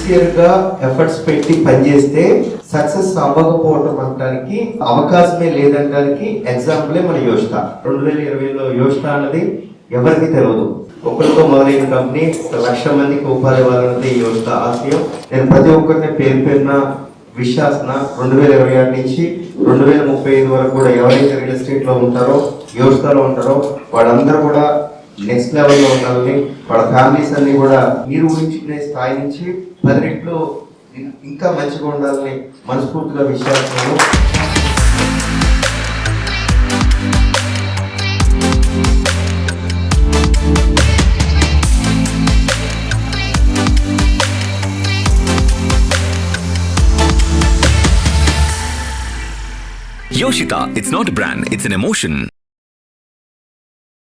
Sincere గా efforts పెట్టి పనిచేస్తే సక్సెస్ అవ్వకపోవటం అనడానికి అవకాశమే లేదనడానికి ఎగ్జాంపులే మన యోష్ట. 2020లో యోష్ట అన్నది ఎవరికి తెలియదు. ఒకరితో మొదలైన కంపెనీ 1,00,000 మందికి ఉపాధి ఇవ్వాలన్నది ఈ యోష్ట ఆశయం. నేను ప్రతి ఒక్కరిని పేరు పేరున విశ్వాసన 2026 నుంచి 2035 వరకు కూడా ఎవరైతే రియల్ ఎస్టేట్ లో ఉంటారో, యోష్టాలో ఉంటారో వాళ్ళందరూ కూడా నెక్స్ట్ లెవెల్లో ఉండాలని, వాళ్ళ ఫ్యామిలీస్ అన్ని కూడా మీరు ఊహించుకునే స్థాయి నుంచి 10 రెట్లు ఇంకా మంచిగా ఉండాలని మనస్ఫూర్తిగా విశ్వాసము. Yoshita, it's not a brand, it's an emotion.